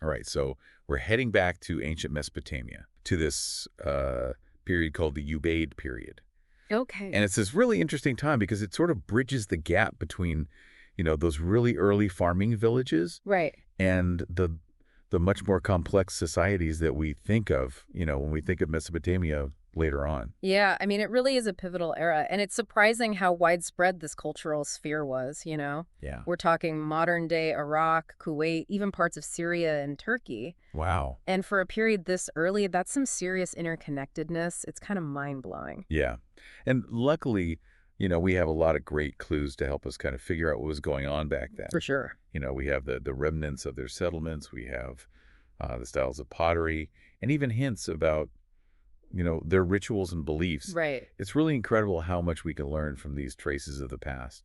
All right, so we're heading back to ancient Mesopotamia, to this period called the Ubaid period. Okay. And it's this really interesting time because it sort of bridges the gap between, those really early farming villages Right. and the much more complex societies that we think of, when we think of Mesopotamia later on. Yeah, I mean, it really is a pivotal era, and it's surprising how widespread this cultural sphere was. Yeah. We're talking modern-day Iraq, Kuwait, even parts of Syria and Turkey. Wow. And for a period this early, that's some serious interconnectedness. It's kind of mind-blowing. Yeah. And luckily, we have a lot of great clues to help us kind of figure out what was going on back then. For sure. We have the remnants of their settlements. We have the styles of pottery and even hints about, their rituals and beliefs. Right. It's really incredible how much we can learn from these traces of the past.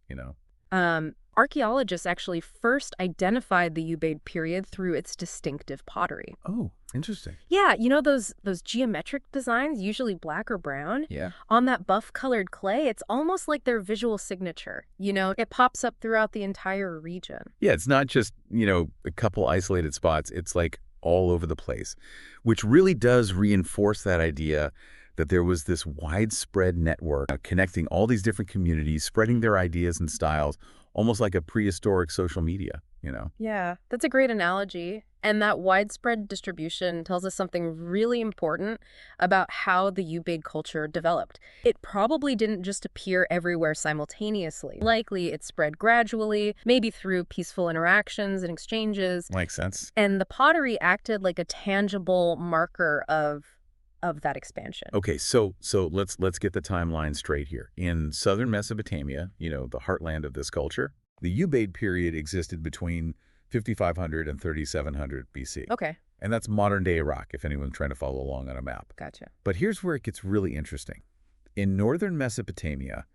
Archaeologists actually first identified the Ubaid period through its distinctive pottery. Oh, interesting. Yeah, those geometric designs, usually black or brown, Yeah. on that buff-colored clay, it's almost like their visual signature. It pops up throughout the entire region. Yeah, it's not just, a couple isolated spots. It's like all over the place, which really does reinforce that idea that there was this widespread network connecting all these different communities, spreading their ideas and styles, almost like a prehistoric social media. Yeah, that's a great analogy. And that widespread distribution tells us something really important about how the Ubaid culture developed. It probably didn't just appear everywhere simultaneously. Likely it spread gradually, maybe through peaceful interactions and exchanges. Makes sense. And the pottery acted like a tangible marker of that expansion. Okay, so let's get the timeline straight here. In southern Mesopotamia, the heartland of this culture, the Ubaid period existed between 5500 and 3700 BC. Okay, And that's modern-day Iraq, if anyone's trying to follow along on a map. gotcha. But here's where it gets really interesting. In northern Mesopotamia,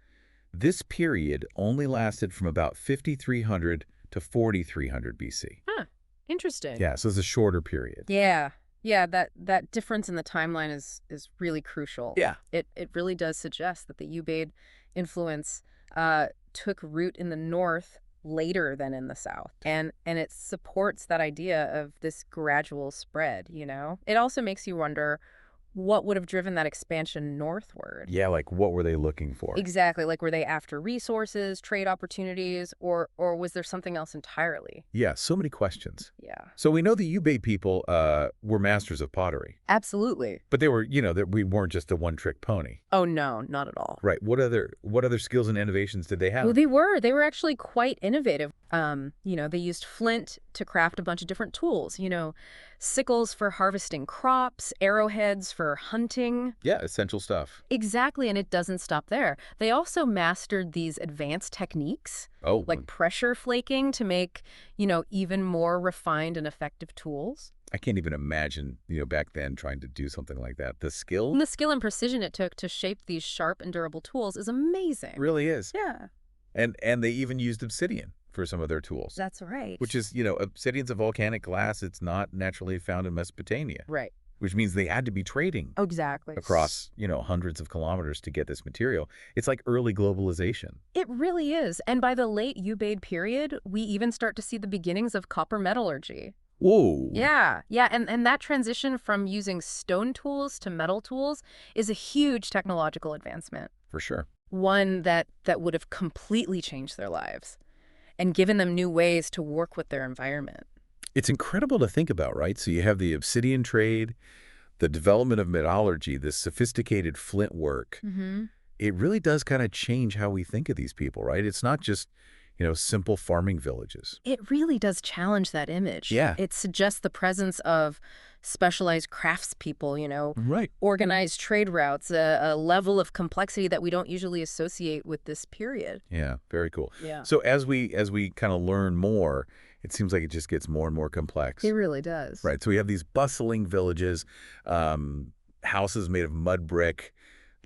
this period only lasted from about 5300 to 4300 BC. Huh, interesting. Yeah, so it's a shorter period. Yeah. Yeah, that difference in the timeline is really crucial. Yeah. It really does suggest that the Ubaid influence took root in the north later than in the south. And it supports that idea of this gradual spread. It also makes you wonder what would have driven that expansion northward. Yeah, like what were they looking for? Exactly. Like, were they after resources, trade opportunities, or was there something else entirely? Yeah, so many questions. Yeah. So we know the Ubaid people were masters of pottery, Absolutely. but they were, that we weren't just a one-trick pony. Oh, no, not at all. Right. What other skills and innovations did they have? Well, they were actually quite innovative. They used flint to craft a bunch of different tools, sickles for harvesting crops, arrowheads for hunting. Yeah, essential stuff. Exactly, and it doesn't stop there. They also mastered these advanced techniques, Oh, like pressure flaking to make, even more refined and effective tools. I can't even imagine, back then trying to do something like that. The skill And the skill and precision it took to shape these sharp and durable tools is amazing. really is. Yeah, And they even used obsidian for some of their tools, that's right. which is, obsidian's a volcanic glass. It's not naturally found in Mesopotamia, Right. which means they had to be trading Exactly. across, hundreds of kilometers to get this material. It's like early globalization. It really is. And by the late Ubaid period, we even start to see the beginnings of copper metallurgy. Whoa. Yeah. And that transition from using stone tools to metal tools is a huge technological advancement. For sure. One that would have completely changed their lives and given them new ways to work with their environment. It's incredible to think about, right? So you have the obsidian trade, the development of metallurgy, this sophisticated flint work. Mm-hmm. It really does kind of change how we think of these people, right? It's not just, simple farming villages. It really does challenge that image. Yeah. It suggests the presence of specialized craftspeople, Right. organized trade routes, a level of complexity that we don't usually associate with this period. Yeah, very cool. Yeah. So as we kind of learn more, it seems like it just gets more and more complex. It really does. Right. So we have these bustling villages, houses made of mud brick,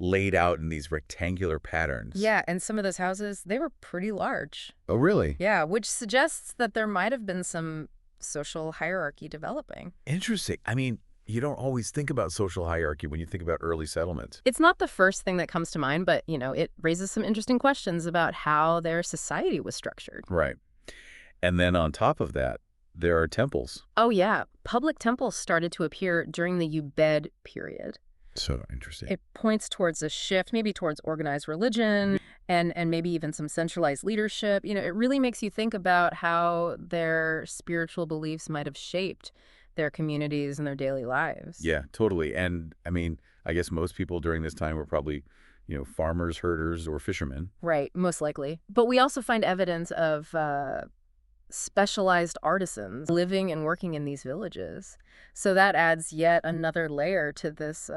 laid out in these rectangular patterns. Yeah, and some of those houses, they were pretty large. Oh, really? Yeah, which suggests that there might have been some social hierarchy developing. Interesting. I mean, you don't always think about social hierarchy when you think about early settlements. It's not the first thing that comes to mind, but, it raises some interesting questions about how their society was structured. Right. And then on top of that, there are temples. Oh, yeah. Public temples started to appear during the Ubaid period. So interesting. It points towards a shift, maybe towards organized religion and maybe even some centralized leadership. It really makes you think about how their spiritual beliefs might have shaped their communities and their daily lives. Yeah, totally. And I mean, I guess most people during this time were probably, farmers, herders, or fishermen. Right, most likely. But we also find evidence of specialized artisans living and working in these villages. So that adds yet another layer to this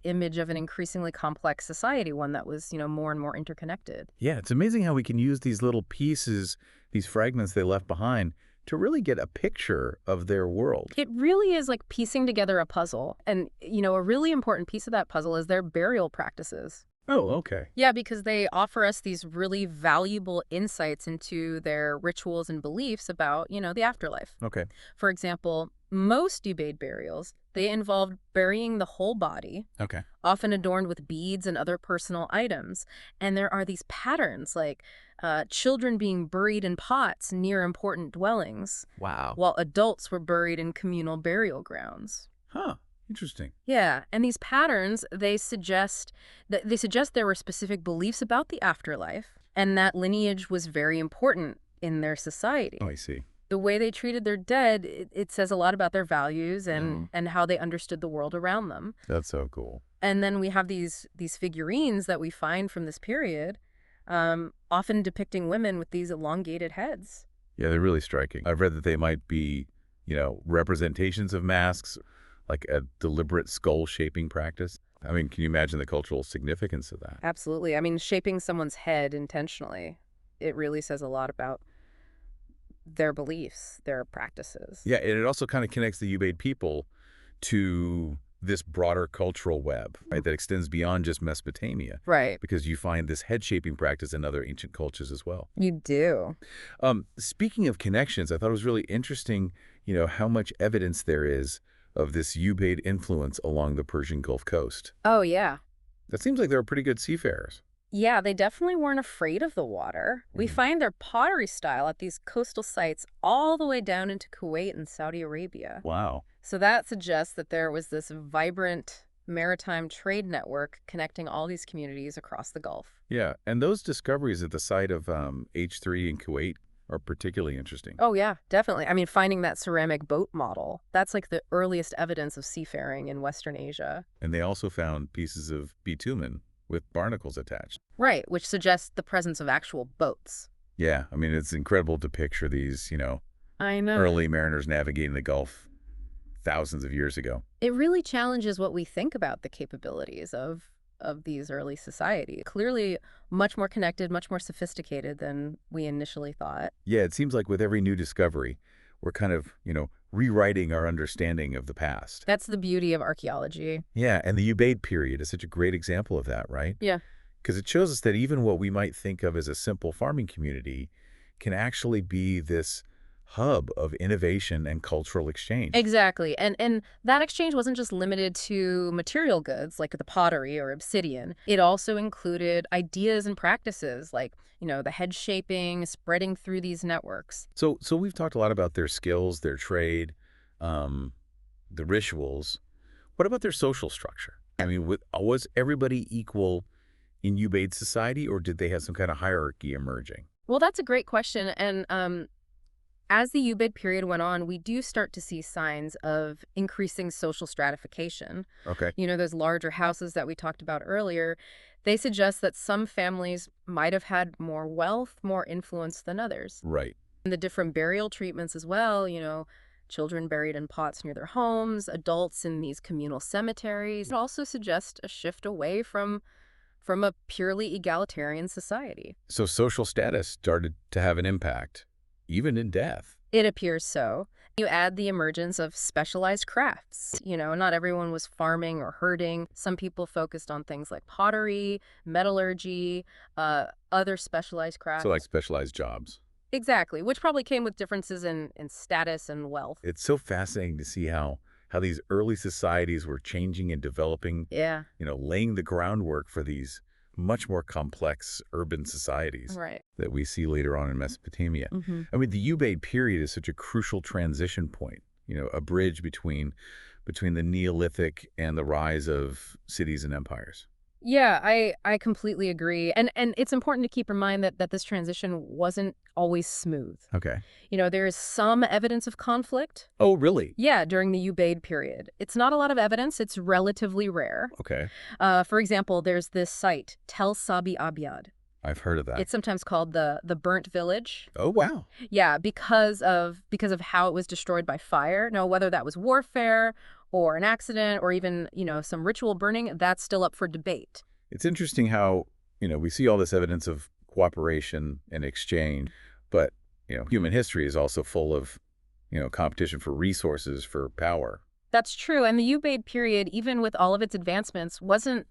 image of an increasingly complex society, one that was, more and more interconnected. Yeah, it's amazing how we can use these little pieces, these fragments they left behind, to really get a picture of their world. It really is like piecing together a puzzle. And, a really important piece of that puzzle is their burial practices. Oh, okay. Yeah, because they offer us these really valuable insights into their rituals and beliefs about, the afterlife. Okay. For example, most Ubaid burials, they involved burying the whole body, Okay. often adorned with beads and other personal items. And there are these patterns like children being buried in pots near important dwellings, Wow. while adults were buried in communal burial grounds. Huh. Interesting. Yeah, and these patterns, they suggest there were specific beliefs about the afterlife, and that lineage was very important in their society. Oh, I see. The way they treated their dead, it says a lot about their values and Oh. and how they understood the world around them. That's so cool. And then we have these figurines that we find from this period, often depicting women with these elongated heads. Yeah, they're really striking. I've read that they might be, representations of masks, like a deliberate skull shaping practice. I mean, can you imagine the cultural significance of that? Absolutely. I mean, shaping someone's head intentionally, it really says a lot about their beliefs, their practices. Yeah, and it also kind of connects the Ubaid people to this broader cultural web, right, that extends beyond just Mesopotamia, Right. because you find this head shaping practice in other ancient cultures as well. You do. Speaking of connections, I thought it was really interesting, how much evidence there is of this Ubaid influence along the Persian Gulf Coast. Oh, yeah. That seems like they were pretty good seafarers. Yeah, they definitely weren't afraid of the water. We Mhm. find their pottery style at these coastal sites all the way down into Kuwait and Saudi Arabia. Wow. So that suggests that there was this vibrant maritime trade network connecting all these communities across the Gulf. Yeah, and those discoveries at the site of H3 in Kuwait are particularly interesting. Oh, yeah, definitely. I mean, finding that ceramic boat model, that's like the earliest evidence of seafaring in Western Asia. And they also found pieces of bitumen with barnacles attached. Right, which suggests the presence of actual boats. Yeah, I mean, it's incredible to picture these, I know. early mariners navigating the Gulf thousands of years ago. It really challenges what we think about the capabilities of these early societies. Clearly much more connected, much more sophisticated than we initially thought. Yeah, it seems like with every new discovery, we're kind of, rewriting our understanding of the past. That's the beauty of archaeology. Yeah, and the Ubaid period is such a great example of that, right? Yeah. Because it shows us that even what we might think of as a simple farming community can actually be this hub of innovation and cultural exchange. Exactly. And that exchange wasn't just limited to material goods like the pottery or obsidian. It also included ideas and practices like, the head shaping, spreading through these networks. So we've talked a lot about their skills, their trade, the rituals. What about their social structure? I mean, was everybody equal in Ubaid society, or did they have some kind of hierarchy emerging? Well, that's a great question. And as the Ubaid period went on, we do start to see signs of increasing social stratification. Okay. Those larger houses that we talked about earlier, they suggest that some families might have had more wealth, more influence than others. Right. And the different burial treatments as well, children buried in pots near their homes, adults in these communal cemeteries, it also suggests a shift away from a purely egalitarian society. So social status started to have an impact, even in death. It appears so. You add the emergence of specialized crafts. Not everyone was farming or herding. Some people focused on things like pottery, metallurgy, other specialized crafts. So like specialized jobs. Exactly, which probably came with differences in status and wealth. It's so fascinating to see how these early societies were changing and developing, Yeah. laying the groundwork for these much more complex urban societies Right. that we see later on in Mesopotamia. Hmm. I mean, the Ubaid period is such a crucial transition point, a bridge between the Neolithic and the rise of cities and empires. Yeah, I completely agree. And it's important to keep in mind that this transition wasn't always smooth. Okay. There is some evidence of conflict. Oh, really? Yeah, during the Ubaid period. It's not a lot of evidence. It's relatively rare. Okay. For example, there's this site, Tel Sabi Abyad. I've heard of that. It's sometimes called the burnt village. Oh, wow. Yeah, because of how it was destroyed by fire. Now, whether that was warfare or an accident or even, some ritual burning, that's still up for debate. It's interesting how, we see all this evidence of cooperation and exchange, but, human history is also full of, competition for resources, for power. That's true, and the Ubaid period, even with all of its advancements, wasn't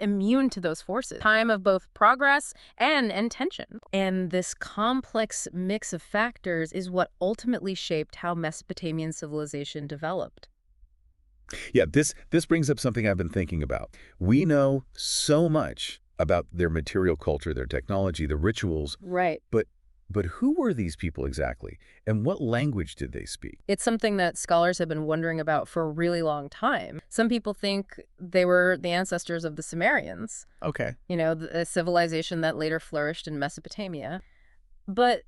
immune to those forces. Time of both progress and tension. And this complex mix of factors is what ultimately shaped how Mesopotamian civilization developed. Yeah, this brings up something I've been thinking about. We know so much about their material culture, their technology, the rituals, Right. but who were these people exactly? And what language did they speak? It's something that scholars have been wondering about for a really long time. Some people think they were the ancestors of the Sumerians, Okay. a civilization that later flourished in Mesopotamia. But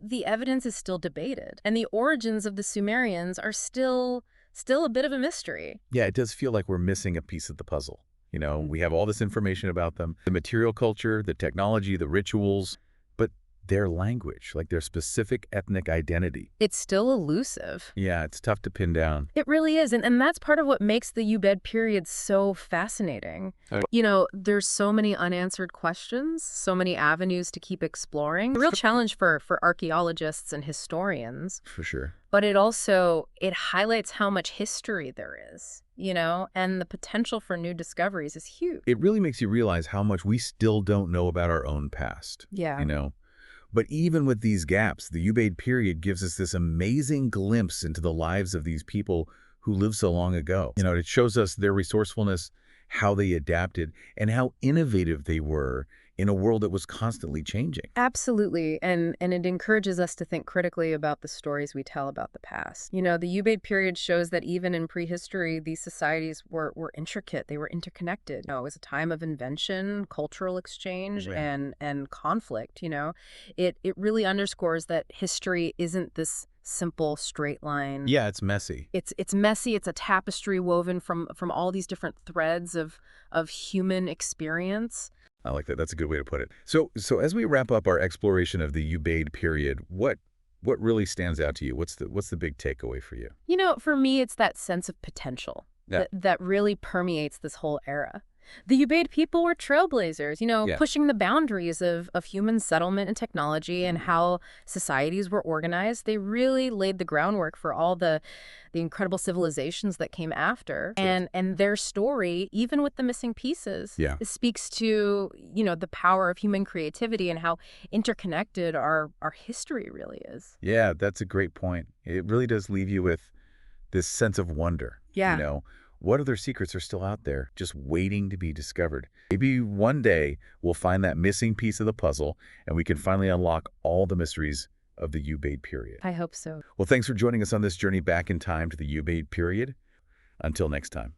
the evidence is still debated, and the origins of the Sumerians are still a bit of a mystery. Yeah, it does feel like we're missing a piece of the puzzle. We have all this information about them, the material culture, the technology, the rituals, but their language, like their specific ethnic identity. It's still elusive. Yeah, it's tough to pin down. It really is, and that's part of what makes the Ubaid period so fascinating. There's so many unanswered questions, so many avenues to keep exploring. A real challenge for archaeologists and historians. For sure. But it highlights how much history there is, and the potential for new discoveries is huge. It really makes you realize how much we still don't know about our own past. Yeah. But even with these gaps, the Ubaid period gives us this amazing glimpse into the lives of these people who lived so long ago. It shows us their resourcefulness, how they adapted, and how innovative they were in a world that was constantly changing. Absolutely. And it encourages us to think critically about the stories we tell about the past. The Ubaid period shows that even in prehistory, these societies were intricate. They were interconnected. It was a time of invention, cultural exchange, Right. and conflict. It really underscores that history isn't this simple straight line. Yeah, it's messy. It's messy. It's a tapestry woven from all these different threads of human experience. I like that. That's a good way to put it. So as we wrap up our exploration of the Ubaid period, what really stands out to you? What's the big takeaway for you? For me, it's that sense of potential Yeah. that really permeates this whole era. The Ubaid people were trailblazers, Yeah. pushing the boundaries of human settlement and technology and how societies were organized. They really laid the groundwork for all the incredible civilizations that came after. And their story, even with the missing pieces, Yeah. speaks to, the power of human creativity and how interconnected our history really is. Yeah, that's a great point. It really does leave you with this sense of wonder. Yeah. What other secrets are still out there just waiting to be discovered? Maybe one day we'll find that missing piece of the puzzle and we can finally unlock all the mysteries of the Ubaid period. I hope so. Well, thanks for joining us on this journey back in time to the Ubaid period. Until next time.